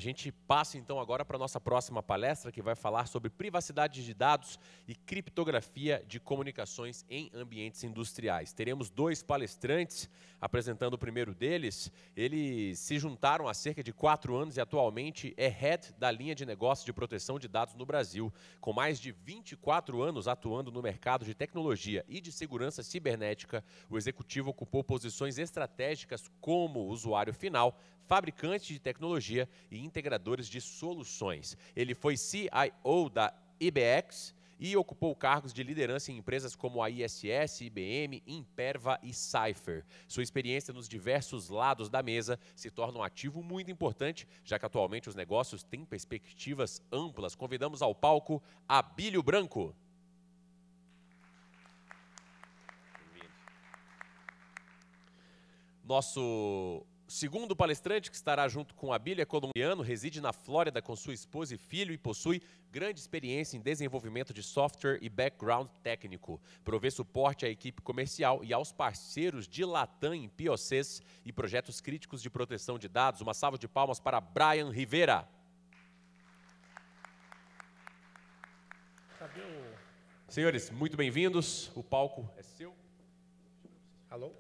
gente passa então agora para a nossa próxima palestra, que vai falar sobre privacidade de dados e criptografia de comunicações em ambientes industriais. Teremos 2 palestrantes apresentando o primeiro deles. Eles se juntaram há cerca de 4 anos e atualmente é head da linha de negócios de proteção de dados no Brasil. Com mais de 24 anos atuando no mercado de tecnologia e de segurança cibernética, o executivo ocupou posições estratégicas como usuário final, fabricante de tecnologia e integradores de soluções. Ele foi CIO da IBX e ocupou cargos de liderança em empresas como a ISS, IBM, Imperva e Cypher. Sua experiência nos diversos lados da mesa se torna um ativo muito importante, já que atualmente os negócios têm perspectivas amplas. Convidamos ao palco Abílio Branco. Nosso segundo palestrante, que estará junto com Abílio, é colombiano, reside na Flórida com sua esposa e filho e possui grande experiência em desenvolvimento de software e background técnico. Provê suporte à equipe comercial e aos parceiros de Latam em POCs e projetos críticos de proteção de dados. Uma salva de palmas para Brian Rivera. Senhores, muito bem-vindos. O palco é seu. Alô?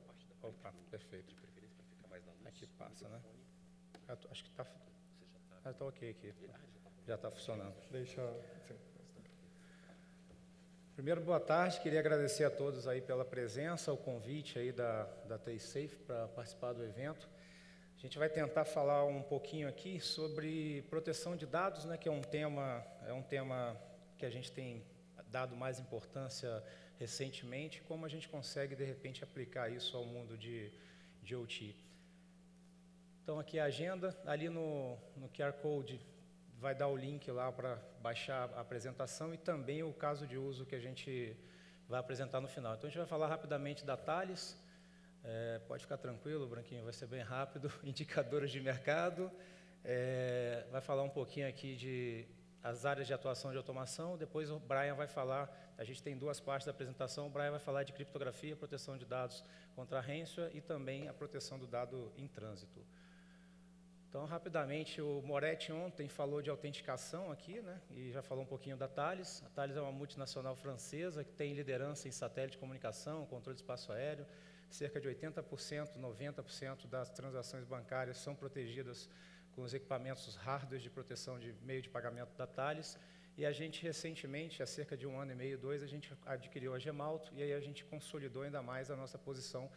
Opa, perfeito. Aqui passa, né? Acho que está... Está ok aqui. Já está funcionando. Primeiro, boa tarde. Queria agradecer a todos aí pela presença, o convite aí da TaySafe para participar do evento. A gente vai tentar falar um pouquinho aqui sobre proteção de dados, né, que é um tema que a gente tem dado mais importância recentemente, como a gente consegue, de repente, aplicar isso ao mundo de OT. Então, aqui a agenda, ali no QR Code vai dar o link lá para baixar a apresentação e também o caso de uso que a gente vai apresentar no final. Então, a gente vai falar rapidamente da Thales, pode ficar tranquilo, Branquinho, vai ser bem rápido, indicadores de mercado, vai falar um pouquinho aqui de as áreas de atuação de automação, depois o Brian vai falar, a gente tem 2 partes da apresentação, o Brian vai falar de criptografia, proteção de dados contra a ransomware e também a proteção do dado em trânsito. Então, rapidamente, o Moretti ontem falou de autenticação aqui, né, e já falou um pouquinho da Thales. A Thales é uma multinacional francesa que tem liderança em satélite de comunicação, controle de espaço aéreo. Cerca de 80%, 90% das transações bancárias são protegidas com os equipamentos hardware de proteção de meio de pagamento da Thales. E a gente, recentemente, há cerca de 1 ano e meio, 2, a gente adquiriu a Gemalto e aí a gente consolidou ainda mais a nossa posição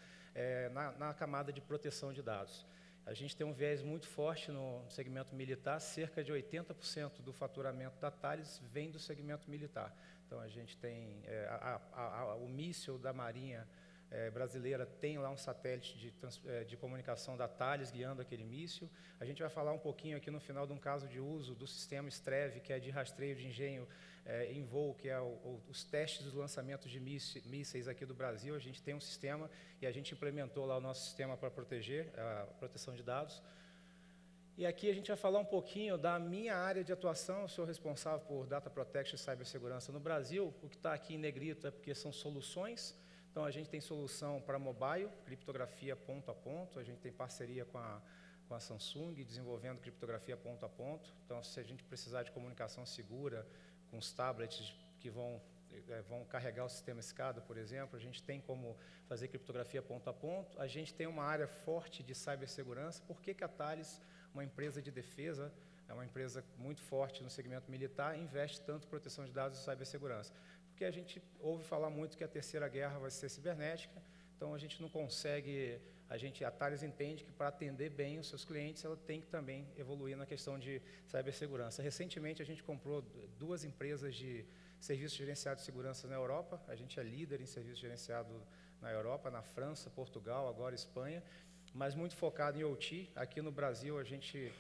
na camada de proteção de dados. A gente tem um viés muito forte no segmento militar, cerca de 80% do faturamento da Thales vem do segmento militar. Então, a gente tem o míssil da Marinha brasileira tem lá um satélite de comunicação da Thales guiando aquele míssil. A gente vai falar um pouquinho aqui no final de um caso de uso do sistema STREV, que é de rastreio de engenho em voo, que é os testes dos lançamentos de mísseis aqui do Brasil. A gente tem um sistema e a gente implementou lá o nosso sistema para proteger a proteção de dados. E aqui a gente vai falar um pouquinho da minha área de atuação. Eu sou responsável por Data Protection e Cibersegurança no Brasil. O que está aqui em negrito é porque são soluções. Então, a gente tem solução para mobile, criptografia ponto a ponto. A gente tem parceria com a Samsung, desenvolvendo criptografia ponto a ponto. Então, se a gente precisar de comunicação segura com os tablets que vão carregar o sistema SCADA, por exemplo, a gente tem como fazer criptografia ponto a ponto. A gente tem uma área forte de cibersegurança. Por que a Thales, uma empresa de defesa, é uma empresa muito forte no segmento militar, investe tanto em proteção de dados e cibersegurança? Porque a gente ouve falar muito que a terceira guerra vai ser cibernética, então a gente não consegue, a Thales entende que para atender bem os seus clientes, ela tem que também evoluir na questão de cibersegurança. Recentemente a gente comprou 2 empresas de serviços gerenciados de segurança na Europa, a gente é líder em serviço gerenciado na Europa, na França, Portugal, agora Espanha, mas muito focado em OT. Aqui no Brasil a gente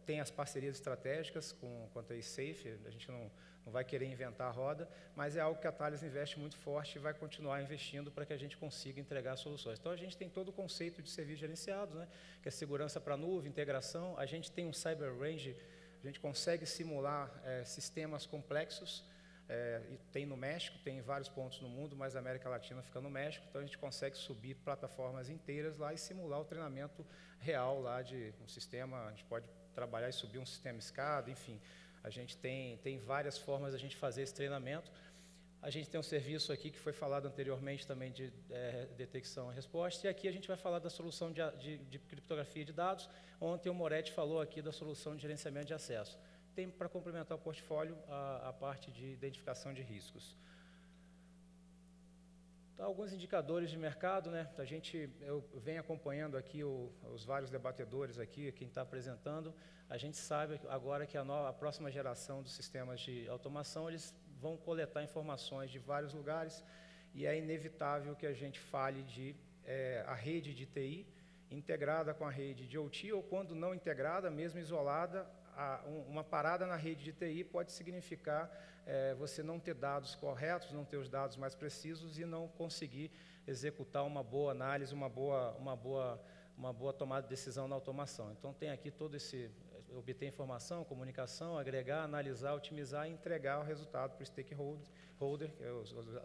tem as parcerias estratégicas com a TaySafe, a gente não vai querer inventar a roda, mas é algo que a Thales investe muito forte e vai continuar investindo para que a gente consiga entregar soluções. Então, a gente tem todo o conceito de serviços gerenciados, né, que é segurança para nuvem, integração. A gente tem um Cyber Range, a gente consegue simular sistemas complexos, e tem no México, tem em vários pontos no mundo, mas a América Latina fica no México, então a gente consegue subir plataformas inteiras lá e simular o treinamento real lá de um sistema. A gente pode trabalhar e subir um sistema escada, enfim. A gente tem várias formas de a gente fazer esse treinamento. A gente tem um serviço aqui que foi falado anteriormente também de detecção e resposta, e aqui a gente vai falar da solução de criptografia de dados. Ontem o Moretti falou aqui da solução de gerenciamento de acesso. Tem para complementar o portfólio a parte de identificação de riscos. Então, alguns indicadores de mercado, né? Eu venho acompanhando aqui os vários debatedores aqui, quem está apresentando. A gente sabe agora que a próxima geração dos sistemas de automação, eles vão coletar informações de vários lugares, e é inevitável que a gente fale de a rede de TI integrada com a rede de OT, ou quando não integrada, mesmo isolada, uma parada na rede de TI pode significar você não ter dados corretos, não ter os dados mais precisos e não conseguir executar uma boa análise, uma boa tomada de decisão na automação. Então, tem aqui todo esse obter informação, comunicação, agregar, analisar, otimizar e entregar o resultado para o stakeholder.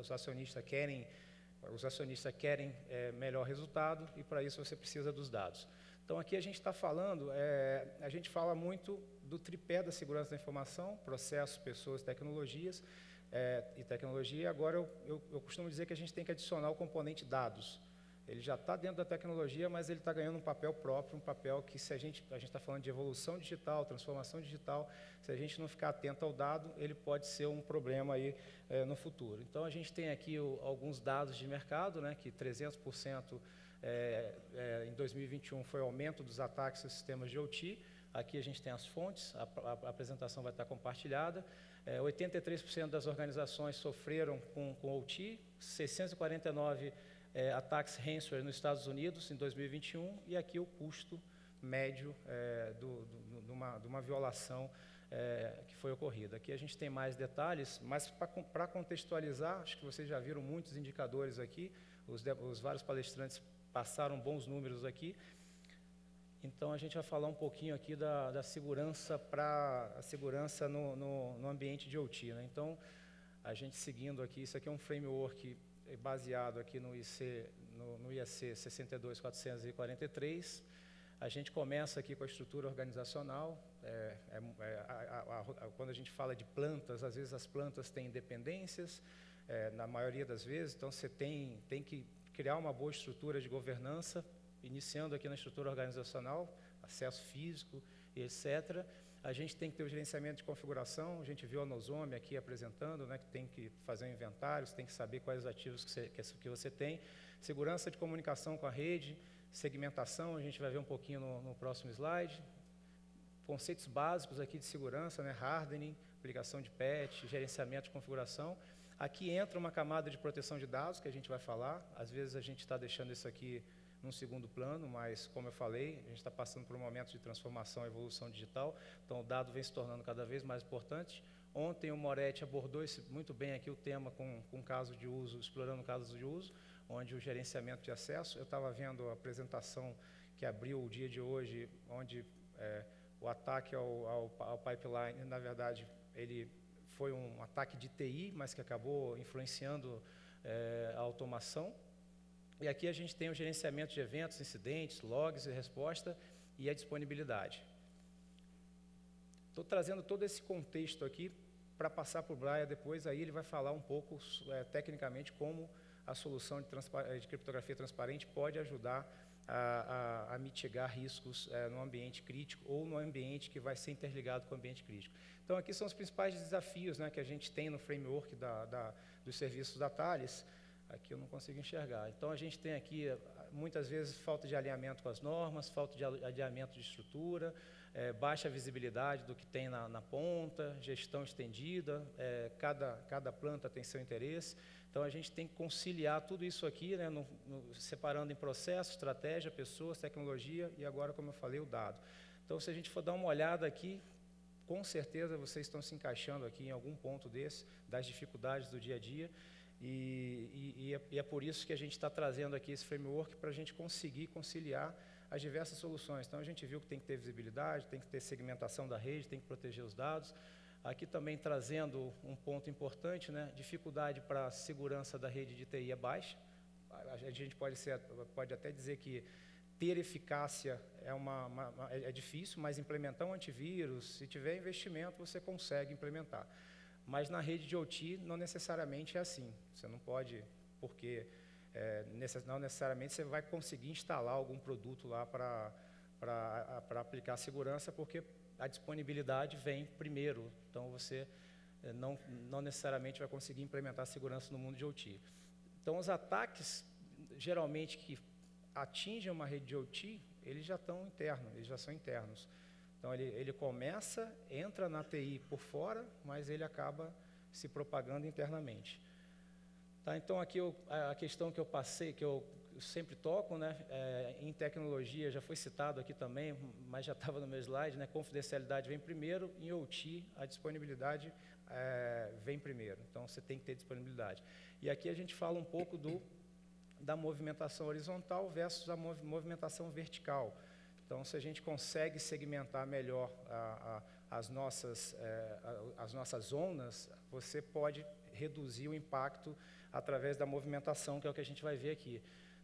Os acionistas querem melhor resultado, e para isso você precisa dos dados. Então, aqui a gente está falando, a gente fala muito do tripé da segurança da informação: processos, pessoas, tecnologias e tecnologia. Agora, eu costumo dizer que a gente tem que adicionar o componente dados. Ele já está dentro da tecnologia, mas ele está ganhando um papel próprio, um papel que, se a gente está falando de evolução digital, transformação digital, se a gente não ficar atento ao dado, ele pode ser um problema aí no futuro. Então, a gente tem aqui alguns dados de mercado, né, que 300% em 2021 foi o aumento dos ataques aos sistemas de OT. Aqui a gente tem as fontes, a apresentação vai estar compartilhada. 83% das organizações sofreram com OT, 649 ataques ransomware nos Estados Unidos em 2021, e aqui o custo médio de uma violação que foi ocorrida. Aqui a gente tem mais detalhes, mas para contextualizar, acho que vocês já viram muitos indicadores aqui, os vários palestrantes passaram bons números aqui. Então, a gente vai falar um pouquinho aqui da segurança no ambiente de OT, né? Então, a gente seguindo aqui, isso aqui é um framework baseado aqui no IEC 62443. A gente começa aqui com a estrutura organizacional. Quando a gente fala de plantas, às vezes as plantas têm dependências, na maioria das vezes, então você tem que criar uma boa estrutura de governança, iniciando aqui na estrutura organizacional, acesso físico e etc. A gente tem que ter o gerenciamento de configuração. A gente viu a Nozomi aqui apresentando, né, que tem que fazer um inventário, você tem que saber quais os ativos que você tem. Segurança de comunicação com a rede, segmentação, a gente vai ver um pouquinho no próximo slide. Conceitos básicos aqui de segurança, né, hardening, aplicação de patch, gerenciamento de configuração. Aqui entra uma camada de proteção de dados, que a gente vai falar. Às vezes a gente está deixando isso aqui num segundo plano, mas, como eu falei, a gente está passando por um momento de transformação e evolução digital, então o dado vem se tornando cada vez mais importante. Ontem o Moretti abordou muito bem aqui o tema com caso de uso, explorando casos de uso, onde o gerenciamento de acesso. Eu estava vendo a apresentação que abriu o dia de hoje, onde o ataque ao pipeline, na verdade, ele foi um ataque de TI, mas que acabou influenciando a automação. E aqui a gente tem o gerenciamento de eventos, incidentes, logs e resposta e a disponibilidade. Estou trazendo todo esse contexto aqui para passar para o Brian depois, aí ele vai falar um pouco tecnicamente como a solução de criptografia transparente pode ajudar a mitigar riscos no ambiente crítico ou no ambiente que vai ser interligado com o ambiente crítico. Então, aqui são os principais desafios, né, que a gente tem no framework dos serviços da Thales. Aqui eu não consigo enxergar. Então, a gente tem aqui, muitas vezes, falta de alinhamento com as normas, falta de alinhamento de estrutura, baixa visibilidade do que tem na ponta, gestão estendida, cada planta tem seu interesse. Então, a gente tem que conciliar tudo isso aqui, né, separando em processo, estratégia, pessoas, tecnologia e agora, como eu falei, o dado. Então, se a gente for dar uma olhada aqui, com certeza vocês estão se encaixando aqui em algum ponto das dificuldades do dia a dia. E é por isso que a gente está trazendo aqui esse framework para a gente conseguir conciliar as diversas soluções. Então, a gente viu que tem que ter visibilidade, tem que ter segmentação da rede, tem que proteger os dados. Aqui também trazendo um ponto importante, né, dificuldade para a segurança da rede de TI é baixa. A gente pode até dizer que ter eficácia é difícil, mas implementar um antivírus, se tiver investimento, você consegue implementar. Mas na rede de OT não necessariamente é assim. Você não pode, porque não necessariamente você vai conseguir instalar algum produto lá para aplicar segurança, porque a disponibilidade vem primeiro. Então, você não necessariamente vai conseguir implementar segurança no mundo de OT. Então, os ataques, geralmente, que atingem uma rede de OT, eles já estão internos, eles já são internos. Então, ele começa, entra na TI por fora, mas ele acaba se propagando internamente. Tá, então, aqui a questão que eu passei, que eu sempre toco, né, em tecnologia, já foi citado aqui também, mas já estava no meu slide, né, confidencialidade vem primeiro, em OT a disponibilidade vem primeiro. Então, você tem que ter disponibilidade. E aqui a gente fala um pouco da movimentação horizontal versus a movimentação vertical. Então, se a gente consegue segmentar melhor as nossas zonas, você pode reduzir o impacto através da movimentação, que é o que a gente vai ver aqui.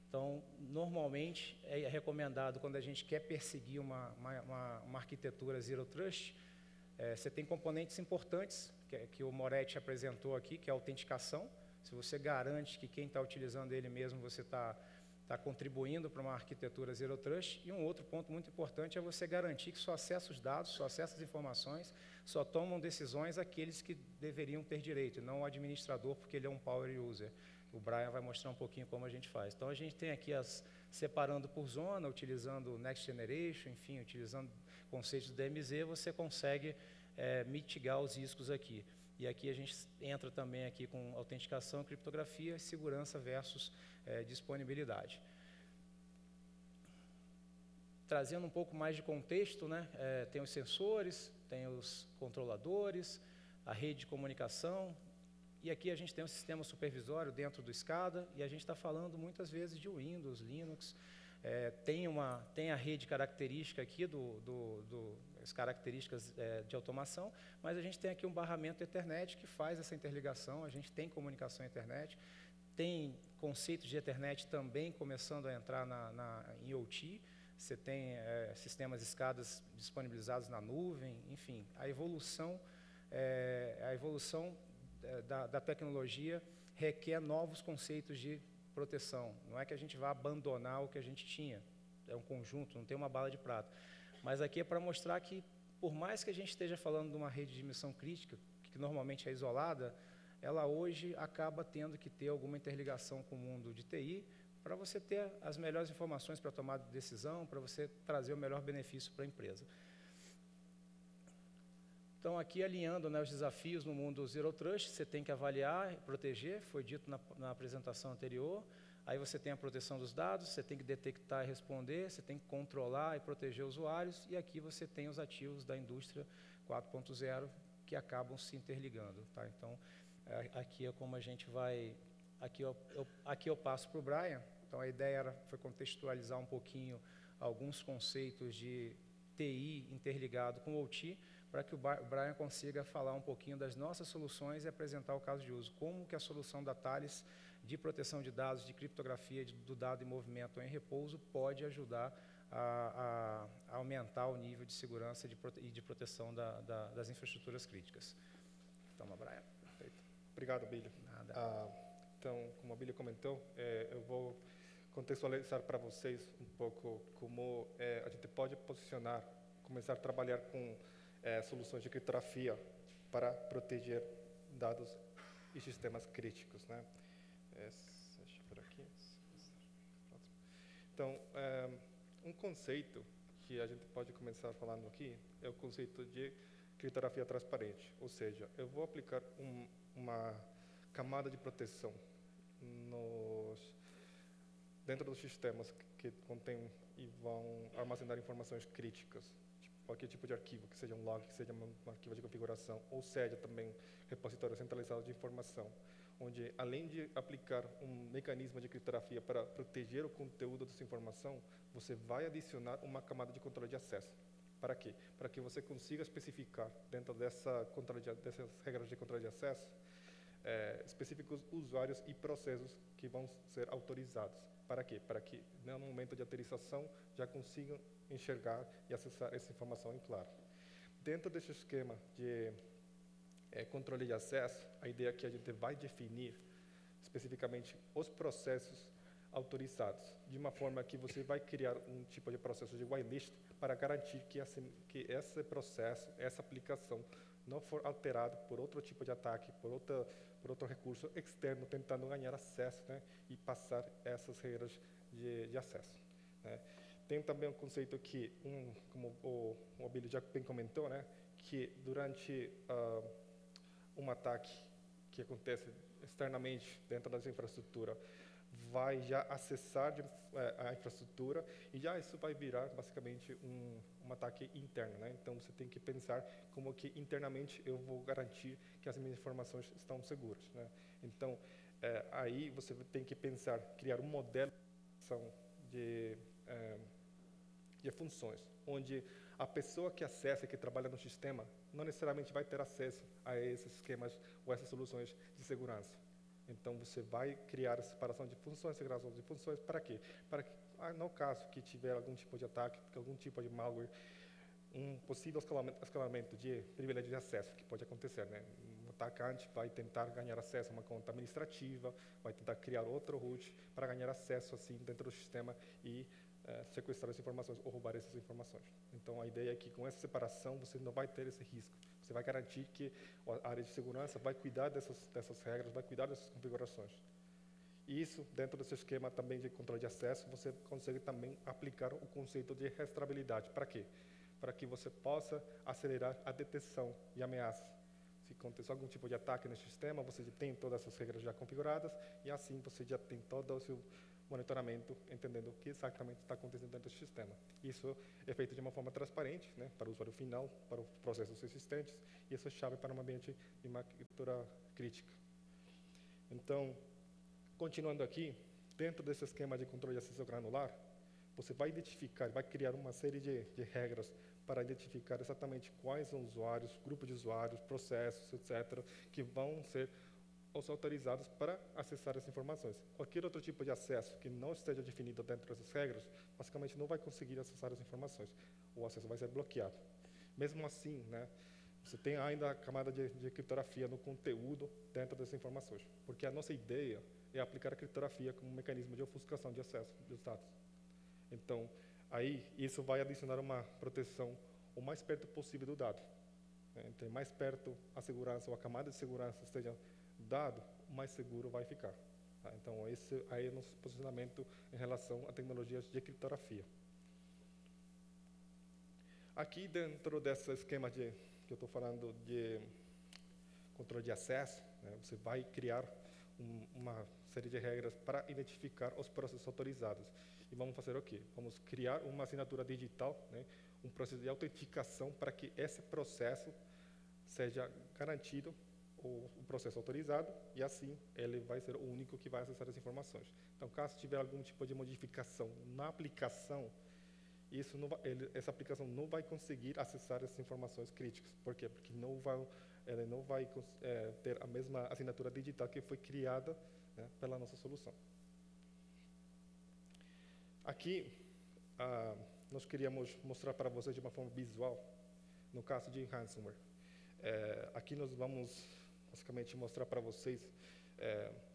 Então, normalmente, é recomendado, quando a gente quer perseguir uma arquitetura Zero Trust, você tem componentes importantes, que o Moretti apresentou aqui, que é a autenticação. Se você garante que quem está utilizando ele mesmo, você está contribuindo para uma arquitetura Zero Trust. E um outro ponto muito importante é você garantir que só acessa os dados, só acessa as informações, só tomam decisões aqueles que deveriam ter direito, e não o administrador, porque ele é um power user. O Brian vai mostrar um pouquinho como a gente faz. Então, a gente tem aqui separando por zona, utilizando Next Generation, enfim, utilizando conceitos do DMZ, você consegue mitigar os riscos aqui. E aqui a gente entra também aqui com autenticação, criptografia, segurança versus disponibilidade. Trazendo um pouco mais de contexto, né, tem os sensores, tem os controladores, a rede de comunicação, e aqui a gente tem um sistema supervisório dentro do SCADA, e a gente está falando muitas vezes de Windows, Linux. Tem a rede característica aqui, as características de automação, mas a gente tem aqui um barramento Ethernet que faz essa interligação, a gente tem comunicação Ethernet, tem conceitos de Ethernet também começando a entrar em OT, você tem sistemas SCADAs disponibilizados na nuvem, enfim, a evolução da tecnologia requer novos conceitos de proteção. Não é que a gente vá abandonar o que a gente tinha, é um conjunto, não tem uma bala de prata. Mas aqui é para mostrar que, por mais que a gente esteja falando de uma rede de missão crítica, que normalmente é isolada, ela hoje acaba tendo que ter alguma interligação com o mundo de TI, para você ter as melhores informações para tomar decisão, para você trazer o melhor benefício para a empresa. Então, aqui alinhando, né, os desafios no mundo Zero Trust, você tem que avaliar e proteger, foi dito na apresentação anterior. Aí você tem a proteção dos dados, você tem que detectar e responder, você tem que controlar e proteger usuários, e aqui você tem os ativos da indústria 4.0 que acabam se interligando. Tá? Então, aqui é como a gente vai... Aqui eu passo para o Brian. Então, a ideia foi contextualizar um pouquinho alguns conceitos de TI interligado com OT, para que o Brian consiga falar um pouquinho das nossas soluções e apresentar o caso de uso. Como que a solução da Thales de proteção de dados, de criptografia do dado em movimento ou em repouso pode ajudar a aumentar o nível de segurança e de proteção das infraestruturas críticas. Toma, Brian. Perfeito. Obrigado, Billy. Nada. Então, como a Billy comentou, eu vou contextualizar para vocês um pouco como a gente pode posicionar, começar a trabalhar com soluções de criptografia para proteger dados e sistemas críticos, né? Deixa eu por aqui. Então, um conceito que a gente pode começar falando aqui é o conceito de criptografia transparente, ou seja, eu vou aplicar uma camada de proteção dentro dos sistemas que contêm e vão armazenar informações críticas, qualquer tipo de arquivo, que seja um log, que seja um arquivo de configuração, ou seja também repositório centralizado de informação, onde além de aplicar um mecanismo de criptografia para proteger o conteúdo dessa informação, você vai adicionar uma camada de controle de acesso. Para quê? Para que você consiga especificar dentro dessas regras de controle de acesso específicos usuários e processos que vão ser autorizados. Para quê? Para que, no momento de autorização, já consigam enxergar e acessar essa informação em claro. Dentro desse esquema de controle de acesso, a ideia é que a gente vai definir especificamente os processos autorizados, de uma forma que você vai criar um tipo de processo de whitelist para garantir que esse processo, essa aplicação, não for alterado por outro tipo de ataque, por outro recurso externo tentando ganhar acesso, né, e passar essas regras de acesso, né. Tem também um conceito que, como o Abílio já bem comentou, né, que durante um ataque que acontece externamente dentro da infraestrutura, vai já acessar a infraestrutura e já isso vai virar basicamente um ataque interno, né? Então você tem que pensar como que internamente eu vou garantir que as minhas informações estão seguras, né? Então aí você tem que pensar, criar um modelo de funções, onde a pessoa que acessa e que trabalha no sistema não necessariamente vai ter acesso a esses esquemas ou essas soluções de segurança. Então, você vai criar a separação de funções, segregação de funções, para quê? Para que, no caso que tiver algum tipo de ataque, algum tipo de malware, um possível escalamento de privilégio de acesso, que pode acontecer, né? Um atacante vai tentar ganhar acesso a uma conta administrativa, vai tentar criar outro root para ganhar acesso assim dentro do sistema e sequestrar essas informações ou roubar essas informações. Então, a ideia é que com essa separação você não vai ter esse risco. Você vai garantir que a área de segurança vai cuidar dessas regras, vai cuidar dessas configurações. E isso, dentro desse esquema também de controle de acesso, você consegue também aplicar o conceito de rastreabilidade. Para quê? Para que você possa acelerar a detecção de ameaças. Se acontecer algum tipo de ataque no sistema, você já tem todas essas regras já configuradas e assim você já tem todo o seu monitoramento, entendendo o que exatamente está acontecendo dentro do sistema. Isso é feito de uma forma transparente, né, para o usuário final, para os processos existentes, e isso é chave para um ambiente de uma arquitetura crítica. Então, continuando aqui, dentro desse esquema de controle de acesso granular, você vai identificar, vai criar uma série de regras para identificar exatamente quais são os usuários, grupos de usuários, processos, etc., que vão ser os autorizados para acessar essas informações. Qualquer outro tipo de acesso que não esteja definido dentro dessas regras, basicamente não vai conseguir acessar as informações. O acesso vai ser bloqueado. Mesmo assim, né, você tem ainda a camada de criptografia no conteúdo dentro dessas informações, porque a nossa ideia é aplicar a criptografia como um mecanismo de ofuscação de acesso dos dados. Então, aí, isso vai adicionar uma proteção o mais perto possível do dado. Entre mais perto a segurança ou a camada de segurança esteja dado, mais seguro vai ficar. Tá? Então, esse aí é o nosso posicionamento em relação a tecnologias de criptografia. Aqui, dentro desse esquema que eu estou falando de controle de acesso, né, você vai criar uma série de regras para identificar os processos autorizados. E vamos fazer o quê? Vamos criar uma assinatura digital, né, um processo de autenticação para que esse processo seja garantido, o processo autorizado, e assim ele vai ser o único que vai acessar as informações. Então, caso tiver algum tipo de modificação na aplicação, essa aplicação não vai conseguir acessar essas informações críticas. Por quê? Porque ele não vai ter a mesma assinatura digital que foi criada, né, pela nossa solução. Aqui, nós queríamos mostrar para vocês de uma forma visual, no caso de ransomware. Aqui nós vamos basicamente mostrar para vocês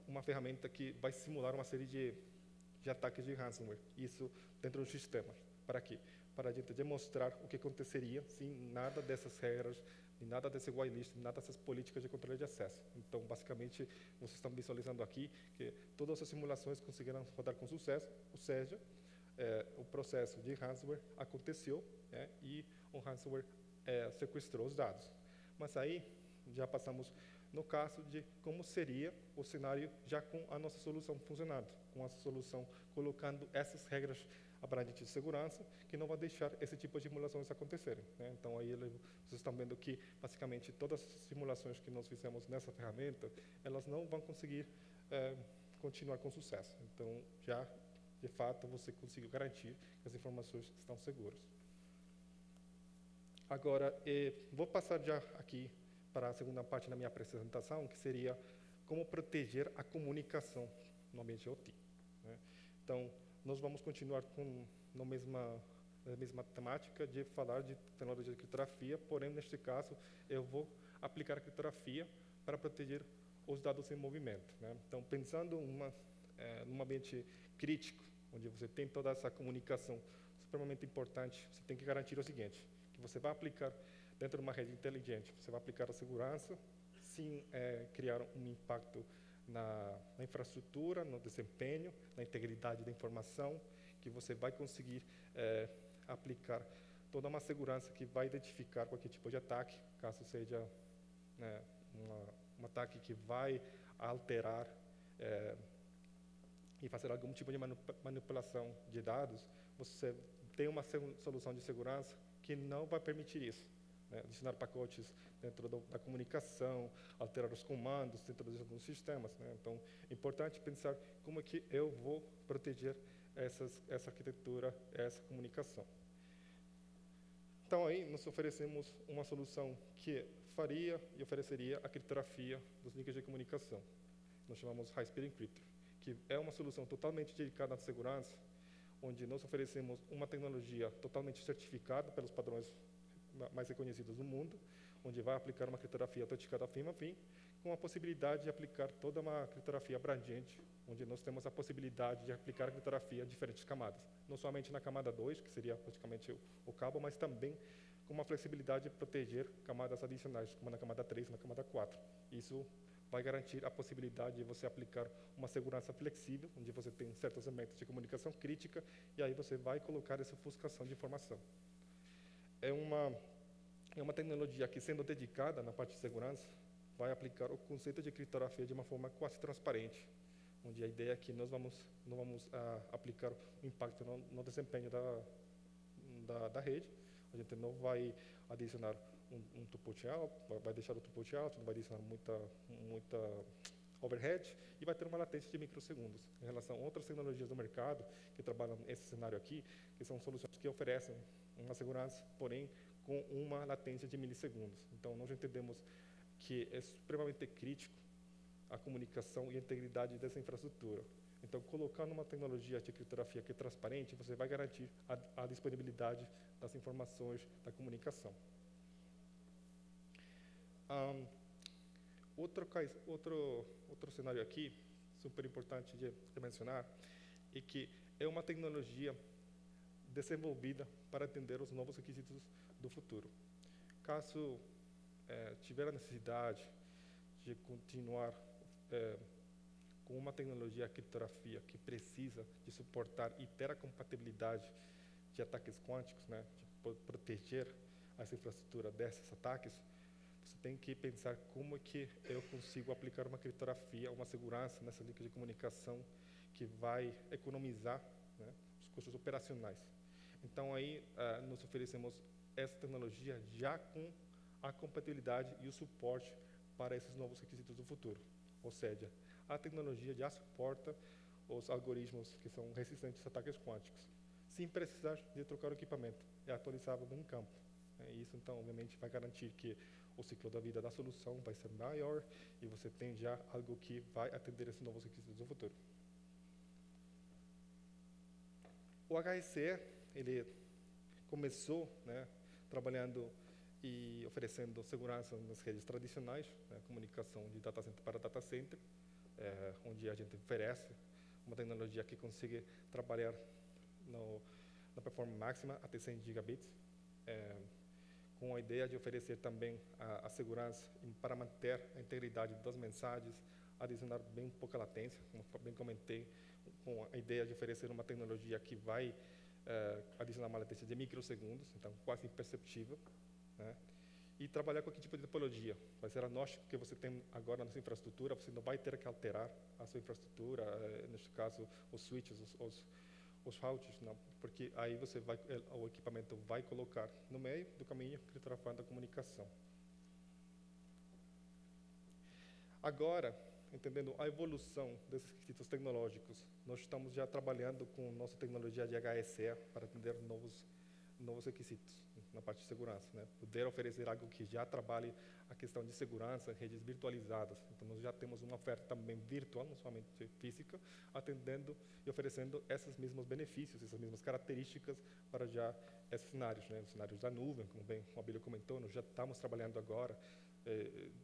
uma ferramenta que vai simular uma série de ataques de ransomware, isso dentro do sistema. Para quê? Para a gente demonstrar o que aconteceria se nada dessas regras, nada desse whitelist, nada dessas políticas de controle de acesso. Então, basicamente, vocês estão visualizando aqui que todas as simulações conseguiram rodar com sucesso, ou seja, o processo de ransomware aconteceu, né, e o ransomware sequestrou os dados. Mas aí já passamos no caso de como seria o cenário já com a nossa solução funcionando, com a solução colocando essas regras abrangentes de segurança que não vai deixar esse tipo de simulações acontecerem, né? Então aí vocês estão vendo que basicamente todas as simulações que nós fizemos nessa ferramenta, elas não vão conseguir continuar com sucesso. Então já de fato você conseguiu garantir que as informações estão seguras. Agora vou passar já aqui para a segunda parte da minha apresentação, que seria como proteger a comunicação no ambiente OT. Né? Então, nós vamos continuar com a mesma temática de falar de tecnologia de criptografia, porém, neste caso, eu vou aplicar a criptografia para proteger os dados em movimento. Né? Então, pensando num ambiente crítico, onde você tem toda essa comunicação extremamente importante, você tem que garantir o seguinte, que você vai aplicar dentro de uma rede inteligente, você vai aplicar a segurança sem criar um impacto na infraestrutura, no desempenho, na integridade da informação, que você vai conseguir aplicar toda uma segurança que vai identificar qualquer tipo de ataque, caso seja um ataque que vai alterar e fazer algum tipo de manipulação de dados, você tem uma solução de segurança que não vai permitir isso. Né? Adicionar pacotes dentro da comunicação, alterar os comandos dentro dos sistemas. Né? Então, é importante pensar como é que eu vou proteger essa arquitetura, essa comunicação. Então, aí, nós oferecemos uma solução que faria e ofereceria a criptografia dos links de comunicação. Nós chamamos High Speed Encryptor, que é uma solução totalmente dedicada à segurança, onde nós oferecemos uma tecnologia totalmente certificada pelos padrões mais reconhecidos do mundo, onde vai aplicar uma criptografia autenticada fim a fim, com a possibilidade de aplicar toda uma criptografia abrangente, onde nós temos a possibilidade de aplicar a criptografia em diferentes camadas, não somente na camada 2, que seria praticamente o cabo, mas também com uma flexibilidade de proteger camadas adicionais, como na camada 3 e na camada 4. Isso vai garantir a possibilidade de você aplicar uma segurança flexível, onde você tem certos elementos de comunicação crítica, e aí você vai colocar essa ofuscação de informação. É uma tecnologia que, sendo dedicada na parte de segurança, vai aplicar o conceito de criptografia de uma forma quase transparente, onde a ideia é que nós não vamos aplicar o impacto no desempenho da rede. A gente não vai adicionar um throughput alto, vai deixar o throughput alto, não vai adicionar muita overhead, e vai ter uma latência de microsegundos. Em relação a outras tecnologias do mercado que trabalham nesse cenário aqui, que são soluções que oferecem uma segurança, porém com uma latência de milissegundos. Então, nós entendemos que é supremamente crítico a comunicação e a integridade dessa infraestrutura. Então, colocando uma tecnologia de criptografia que é transparente, você vai garantir a disponibilidade das informações da comunicação. Outro cenário aqui, super importante de mencionar, é que é uma tecnologia desenvolvida para atender os novos requisitos do futuro. Caso tiver a necessidade de continuar com uma tecnologia de criptografia que precisa de suportar e ter a compatibilidade de ataques quânticos, né, de proteger essa infraestrutura desses ataques, você tem que pensar como é que eu consigo aplicar uma criptografia, uma segurança nessa linha de comunicação que vai economizar, né, os custos operacionais. Então, aí, nós oferecemos essa tecnologia já com a compatibilidade e o suporte para esses novos requisitos do futuro. Ou seja, a tecnologia já suporta os algoritmos que são resistentes a ataques quânticos, sem precisar de trocar o equipamento. É atualizável em campo. Isso, então, obviamente, vai garantir que o ciclo da vida da solução vai ser maior e você tem já algo que vai atender esses novos requisitos do futuro. O HSE, ele começou, né, trabalhando e oferecendo segurança nas redes tradicionais, né, comunicação de data center para data center, onde a gente oferece uma tecnologia que consiga trabalhar na performance máxima até 100 gigabits, com a ideia de oferecer também a segurança para manter a integridade das mensagens, adicionar bem pouca latência, como bem comentei, com a ideia de oferecer uma tecnologia que vai adicionar uma latência de microsegundos, então quase imperceptível, né? E trabalhar com que tipo de topologia. Vai ser agnóstico que você tem agora na sua infraestrutura, você não vai ter que alterar a sua infraestrutura, neste caso, os switches, os routers, não, porque aí o equipamento vai colocar no meio do caminho, criptografando a comunicação. Agora, entendendo a evolução desses requisitos tecnológicos, nós estamos já trabalhando com nossa tecnologia de HSE para atender novos requisitos. na parte de segurança, né? Poder oferecer algo que já trabalhe a questão de segurança, redes virtualizadas. Então, nós já temos uma oferta também virtual, não somente física, atendendo e oferecendo esses mesmos benefícios, essas mesmas características para já esses cenários, né? Os cenários da nuvem, como bem o Abílio comentou, nós já estamos trabalhando agora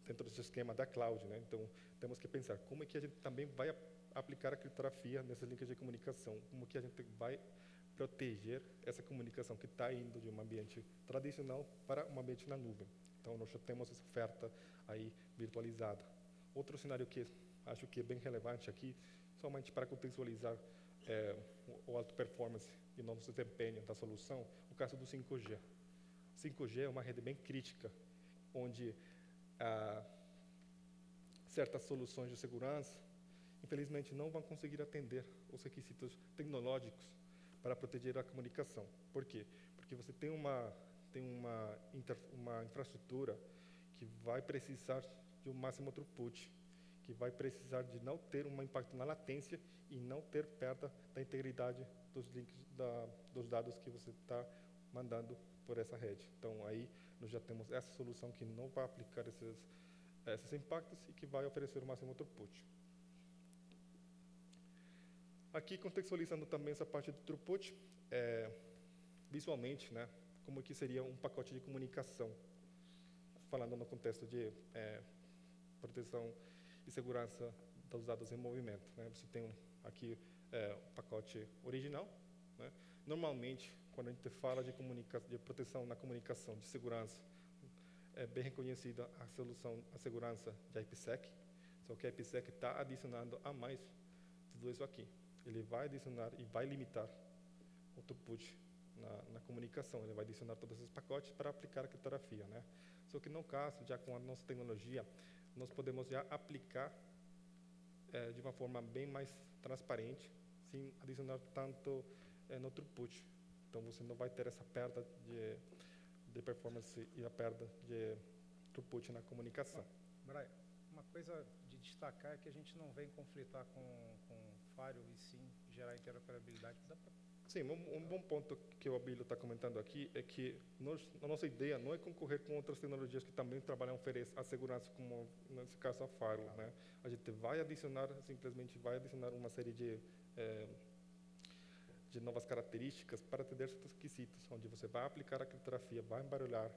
dentro desse esquema da cloud, né? Então, temos que pensar como é que a gente também vai aplicar a criptografia nessas links de comunicação, como que a gente vai proteger essa comunicação que está indo de um ambiente tradicional para um ambiente na nuvem. Então, nós já temos essa oferta aí virtualizada. Outro cenário que acho que é bem relevante aqui, somente para contextualizar o alto performance e nosso desempenho da solução, o caso do 5G. 5G é uma rede bem crítica, onde certas soluções de segurança, infelizmente, não vão conseguir atender os requisitos tecnológicos para proteger a comunicação. Por quê? Porque você tem uma infraestrutura que vai precisar de um máximo throughput, que vai precisar de não ter um impacto na latência e não ter perda da integridade dos links dos dados que você está mandando por essa rede. Então, aí nós já temos essa solução que não vai aplicar esses impactos e que vai oferecer o máximo throughput. Aqui, contextualizando também essa parte do throughput, visualmente, né, como que seria um pacote de comunicação, falando no contexto de proteção e segurança dos dados em movimento, né? Você tem aqui o pacote original, né? Normalmente, quando a gente fala de proteção na comunicação, de segurança, é bem reconhecida a segurança de IPsec, só que a IPsec está adicionando a mais tudo isso aqui. Ele vai adicionar e vai limitar o throughput na comunicação. Ele vai adicionar todos esses pacotes para aplicar a criptografia, né? Só que no caso, já com a nossa tecnologia, nós podemos já aplicar de uma forma bem mais transparente, sem adicionar tanto no throughput. Então, você não vai ter essa perda de performance e a perda de throughput na comunicação. Brian, uma coisa de destacar é que a gente não vem conflitar com Firewall e sim gerar interoperabilidade. Sim, um bom ponto que o Abílio está comentando aqui é que a nossa ideia não é concorrer com outras tecnologias que também trabalham oferecem a segurança, como nesse caso a Firewall, né? A gente vai adicionar, simplesmente vai adicionar uma série de novas características para atender certos requisitos, onde você vai aplicar a criptografia, vai embaralhar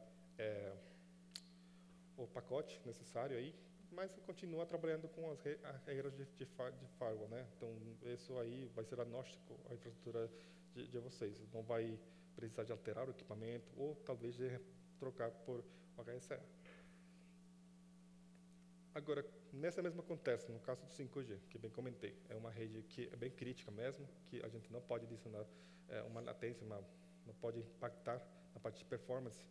o pacote necessário aí, mas continua trabalhando com as regras de firewall, né? Então, isso aí vai ser agnóstico à infraestrutura de vocês. Não vai precisar de alterar o equipamento ou talvez de trocar por HSE. Agora, nesse mesmo contexto, no caso do 5G, que bem comentei, é uma rede que é bem crítica mesmo, que a gente não pode adicionar uma latência, não pode impactar na parte de performance.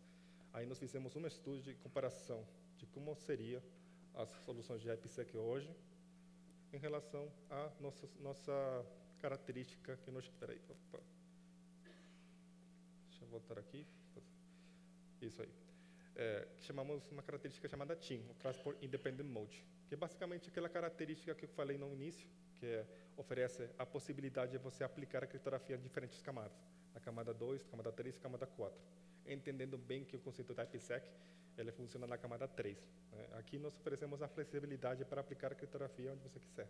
Aí nós fizemos um estudo de comparação de como seria as soluções de IPsec hoje em relação à nossa característica que nós... Espera aí, opa. Deixa eu voltar aqui. Isso aí. Que chamamos uma característica chamada TIM, o Transport Independent Mode, que é basicamente aquela característica que eu falei no início, que oferece a possibilidade de você aplicar a criptografia em diferentes camadas, na camada 2, camada 3 e camada 4, entendendo bem que o conceito da IPsec ele funciona na camada 3. Né? Aqui nós oferecemos a flexibilidade para aplicar a criptografia onde você quiser,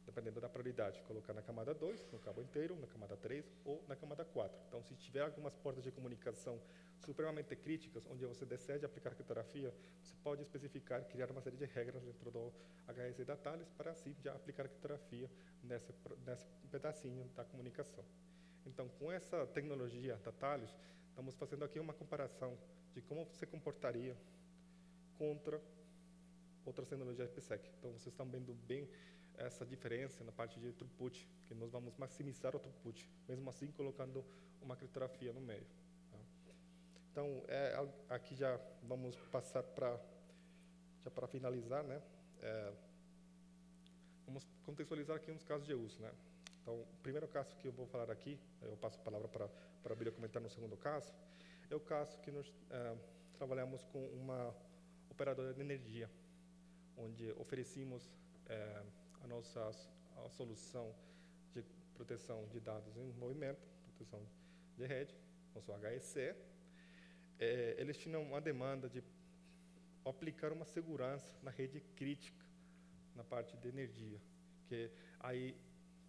dependendo da prioridade, colocar na camada 2, no cabo inteiro, na camada 3 ou na camada 4. Então, se tiver algumas portas de comunicação supremamente críticas, onde você deseja aplicar criptografia, você pode especificar, criar uma série de regras dentro do HSE da Thales para assim já aplicar criptografia nesse pedacinho da comunicação. Então, com essa tecnologia da Thales, estamos fazendo aqui uma comparação de como se comportaria contra outras tecnologias IPsec. Então, vocês estão vendo bem essa diferença na parte de throughput, que nós vamos maximizar o throughput, mesmo assim colocando uma criptografia no meio. Tá? Então, aqui já vamos passar para finalizar, né? Vamos contextualizar aqui uns casos de uso, né? Então, o primeiro caso que eu vou falar aqui, eu passo a palavra para a Bíblia comentar no segundo caso, é o caso que nós trabalhamos com uma operadora de energia, onde oferecemos a solução de proteção de dados em movimento, proteção de rede, nosso HSE, eles tinham uma demanda de aplicar uma segurança na rede crítica, na parte de energia, que aí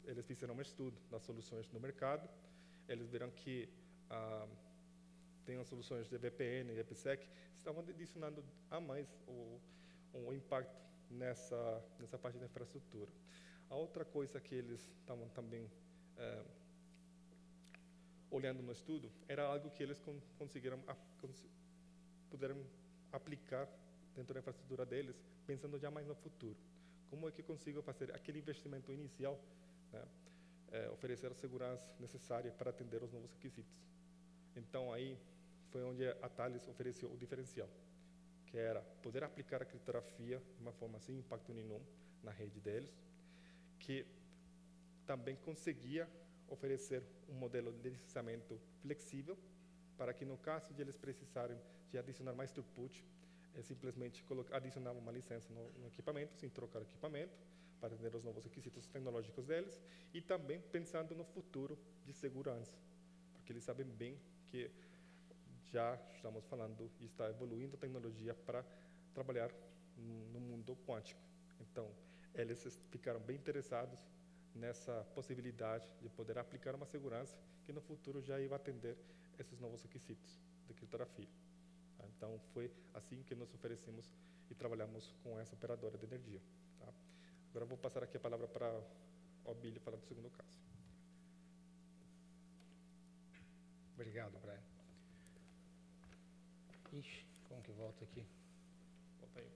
eles fizeram um estudo das soluções no mercado, eles viram que tem as soluções de VPN e IPsec, estavam adicionando a mais o impacto nessa parte da infraestrutura. A outra coisa que eles estavam também olhando no estudo era algo que eles puderam aplicar dentro da infraestrutura deles, pensando já mais no futuro. Como é que consigo fazer aquele investimento inicial, né, oferecer a segurança necessária para atender os novos requisitos? Então, aí foi onde a Thales ofereceu o diferencial, que era poder aplicar a criptografia de uma forma sem impacto nenhum na rede deles, que também conseguia oferecer um modelo de licenciamento flexível, para que no caso de eles precisarem de adicionar mais throughput, simplesmente adicionar uma licença no equipamento, sem trocar o equipamento, para atender os novos requisitos tecnológicos deles, e também pensando no futuro de segurança, porque eles sabem bem que já estamos falando e está evoluindo a tecnologia para trabalhar no mundo quântico. Então, eles ficaram bem interessados nessa possibilidade de poder aplicar uma segurança que no futuro já ia atender esses novos requisitos de criptografia. Então, foi assim que nós oferecemos e trabalhamos com essa operadora de energia. Tá? Agora, vou passar aqui a palavra para o Abílio falar do segundo caso. Obrigado, Brian. Ixi, como que volta aqui? Volta aí.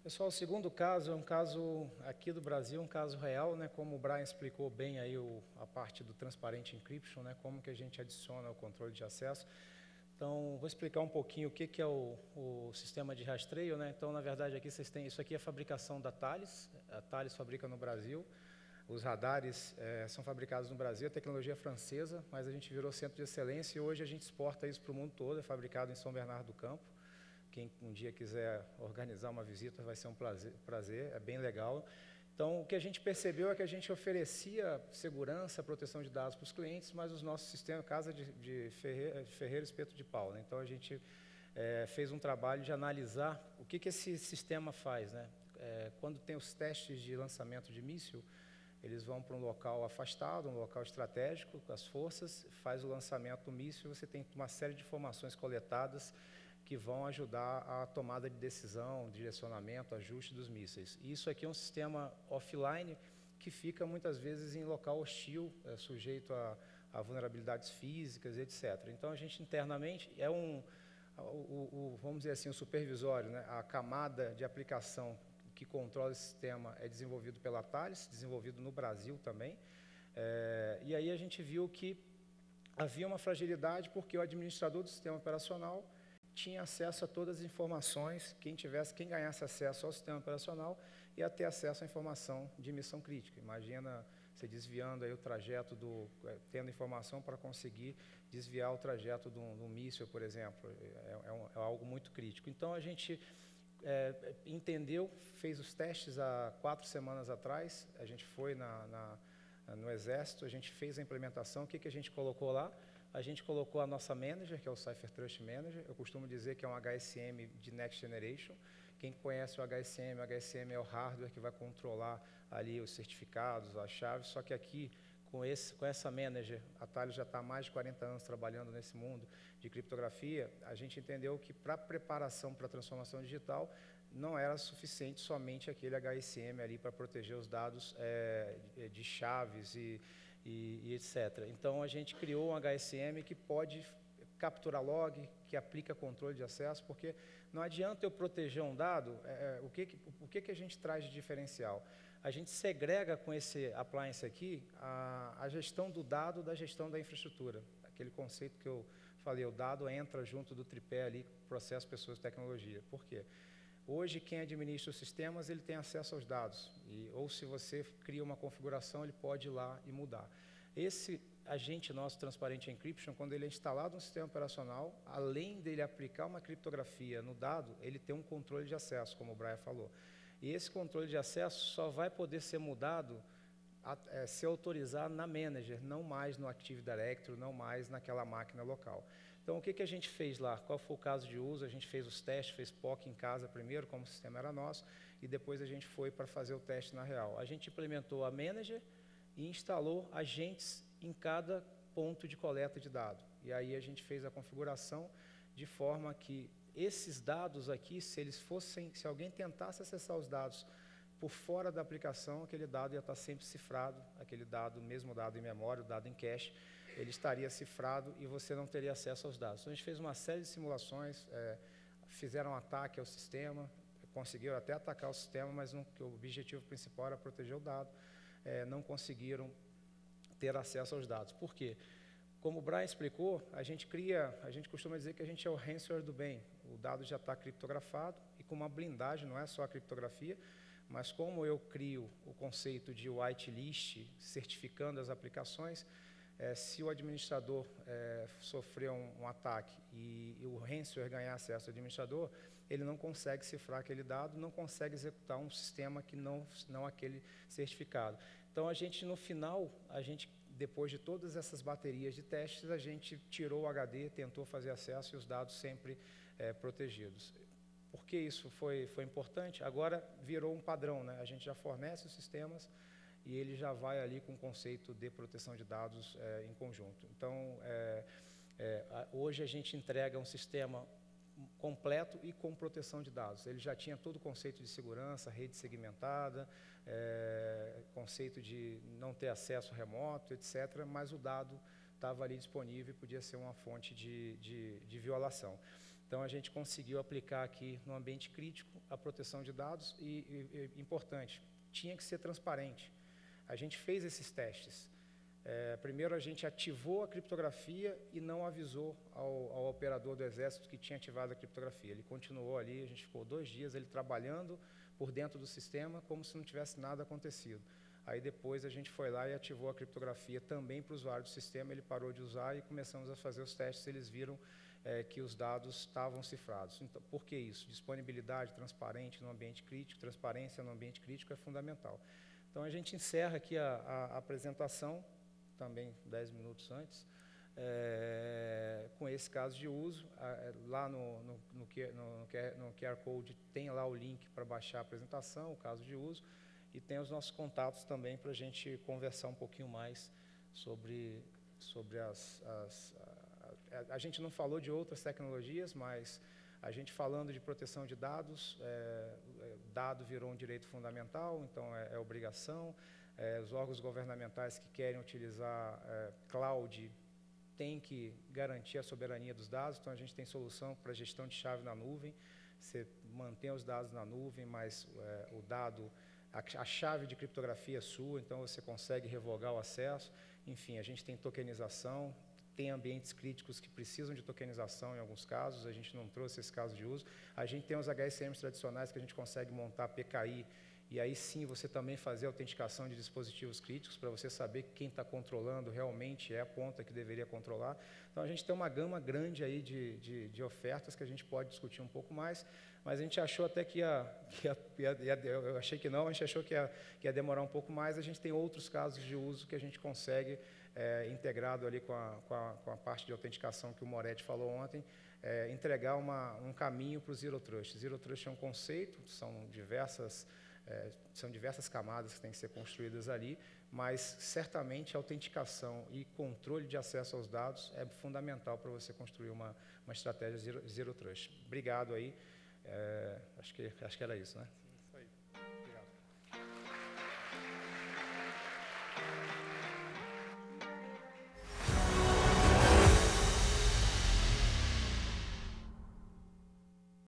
Pessoal, o segundo caso é um caso aqui do Brasil, um caso real, né? Como o Brian explicou bem aí a parte do Transparent Encryption, né? Como que a gente adiciona o controle de acesso. Então, vou explicar um pouquinho o que é o sistema de rastreio, né? Então, na verdade, aqui vocês têm, isso aqui é a fabricação da Thales. A Thales fabrica no Brasil. Os radares são fabricados no Brasil, a tecnologia é francesa, mas a gente virou centro de excelência e hoje a gente exporta isso para o mundo todo, é fabricado em São Bernardo do Campo. Quem um dia quiser organizar uma visita vai ser um prazer, é bem legal. Então, o que a gente percebeu é que a gente oferecia segurança, proteção de dados para os clientes, mas os nossos sistemas, casa de ferreiro, espeto de pau, né? Então, a gente fez um trabalho de analisar o que esse sistema faz, né? Quando tem os testes de lançamento de míssil, eles vão para um local afastado, um local estratégico, com as forças, faz o lançamento do míssil, você tem uma série de informações coletadas que vão ajudar a tomada de decisão, direcionamento, ajuste dos mísseis. E isso aqui é um sistema offline que fica muitas vezes em local hostil, sujeito a vulnerabilidades físicas, etc. Então, a gente internamente vamos dizer assim, o supervisório, né? A camada de aplicação que controla esse sistema é desenvolvido pela Thales, desenvolvido no Brasil também. E aí a gente viu que havia uma fragilidade porque o administrador do sistema operacional tinha acesso a todas as informações, quem ganhasse acesso ao sistema operacional ia ter acesso à informação de missão crítica. Imagina você desviando aí o trajeto, tendo informação para conseguir desviar o trajeto de um míssil, por exemplo, é algo muito crítico. Então, a gente entendeu, fez os testes há 4 semanas atrás, a gente foi no Exército, a gente fez a implementação, o que a gente colocou lá? A gente colocou a nossa manager, que é o Cypher Trust Manager. Eu costumo dizer que é um HSM de Next Generation. Quem conhece o HSM é o hardware que vai controlar ali os certificados, as chaves, só que aqui, com essa manager, a Thales já está há mais de 40 anos trabalhando nesse mundo de criptografia, a gente entendeu que para preparação para a transformação digital, não era suficiente somente aquele HSM ali para proteger os dados de chaves e etc. Então, a gente criou um HSM que pode capturar log, que aplica controle de acesso, porque não adianta eu proteger um dado, o que a gente traz de diferencial? A gente segrega com esse appliance aqui a gestão do dado da gestão da infraestrutura. Aquele conceito que eu falei, o dado entra junto do tripé ali, processo, pessoas e tecnologia. Por quê? Hoje, quem administra os sistemas, ele tem acesso aos dados. Ou se você cria uma configuração, ele pode ir lá e mudar. Esse agente nosso, Transparent Encryption, quando ele é instalado no sistema operacional, além dele aplicar uma criptografia no dado, ele tem um controle de acesso, como o Brian falou. E esse controle de acesso só vai poder ser mudado ser autorizado na Manager, não mais no Active Directory, não mais naquela máquina local. Então, o que a gente fez lá? Qual foi o caso de uso? A gente fez os testes, fez POC em casa primeiro, como o sistema era nosso, e depois a gente foi para fazer o teste na real. A gente implementou a Manager e instalou agentes em cada ponto de coleta de dado. E aí a gente fez a configuração de forma que esses dados aqui, se alguém tentasse acessar os dados por fora da aplicação, aquele dado ia estar sempre cifrado, aquele dado, mesmo dado em memória, o dado em cache, ele estaria cifrado e você não teria acesso aos dados. Então, a gente fez uma série de simulações, fizeram um ataque ao sistema, conseguiram até atacar o sistema, mas o objetivo principal era proteger o dado, não conseguiram ter acesso aos dados. Por quê? Como o Brian explicou, a gente costuma dizer que a gente é o ransomware do bem. O dado já está criptografado e com uma blindagem, não é só a criptografia, mas como eu crio o conceito de whitelist, certificando as aplicações, se o administrador sofrer um ataque e o ransomware ganhar acesso ao administrador, ele não consegue cifrar aquele dado, não consegue executar um sistema que não aquele certificado. Então, no final, depois de todas essas baterias de testes, a gente tirou o HD, tentou fazer acesso e os dados sempre protegidos. Por que isso foi importante? Agora virou um padrão, né? A gente já fornece os sistemas e ele já vai ali com o conceito de proteção de dados em conjunto. Então, hoje a gente entrega um sistema completo e com proteção de dados. Ele já tinha todo o conceito de segurança, rede segmentada, conceito de não ter acesso remoto, etc., mas o dado estava ali disponível e podia ser uma fonte de violação. Então, a gente conseguiu aplicar aqui no ambiente crítico a proteção de dados e importante, tinha que ser transparente. A gente fez esses testes. Primeiro, a gente ativou a criptografia e não avisou ao operador do Exército que tinha ativado a criptografia. Ele continuou ali, a gente ficou 2 dias ele trabalhando por dentro do sistema como se não tivesse nada acontecido. Aí depois a gente foi lá e ativou a criptografia também para o usuário do sistema, ele parou de usar e começamos a fazer os testes, eles viram que os dados estavam cifrados. Então, por que isso? Disponibilidade transparente no ambiente crítico, transparência no ambiente crítico é fundamental. Então, a gente encerra aqui a apresentação, também 10 minutos antes, com esse caso de uso. Lá no QR Code tem lá o link para baixar a apresentação, o caso de uso, e tem os nossos contatos também para a gente conversar um pouquinho mais sobre a gente não falou de outras tecnologias, mas a gente falando de proteção de dados, dado virou um direito fundamental, então é obrigação. Os órgãos governamentais que querem utilizar cloud têm que garantir a soberania dos dados, então a gente tem solução para gestão de chave na nuvem. Você mantém os dados na nuvem, mas o dado, a chave de criptografia é sua, então você consegue revogar o acesso. Enfim, a gente tem tokenização, tem ambientes críticos que precisam de tokenização em alguns casos, a gente não trouxe esse caso de uso. A gente tem os HSMs tradicionais que a gente consegue montar PKI, e aí sim você também fazer autenticação de dispositivos críticos para você saber que quem está controlando realmente é a ponta que deveria controlar. Então, a gente tem uma gama grande aí de ofertas que a gente pode discutir um pouco mais, mas a gente achou até que eu achei que não, a gente achou que ia demorar um pouco mais. A gente tem outros casos de uso que a gente consegue, integrado ali com a parte de autenticação que o Moretti falou ontem, entregar um caminho para o Zero Trust. Zero Trust é um conceito, são diversas camadas que têm que ser construídas ali, mas certamente a autenticação e controle de acesso aos dados é fundamental para você construir uma estratégia Zero Trust. Obrigado aí, acho que era isso, né?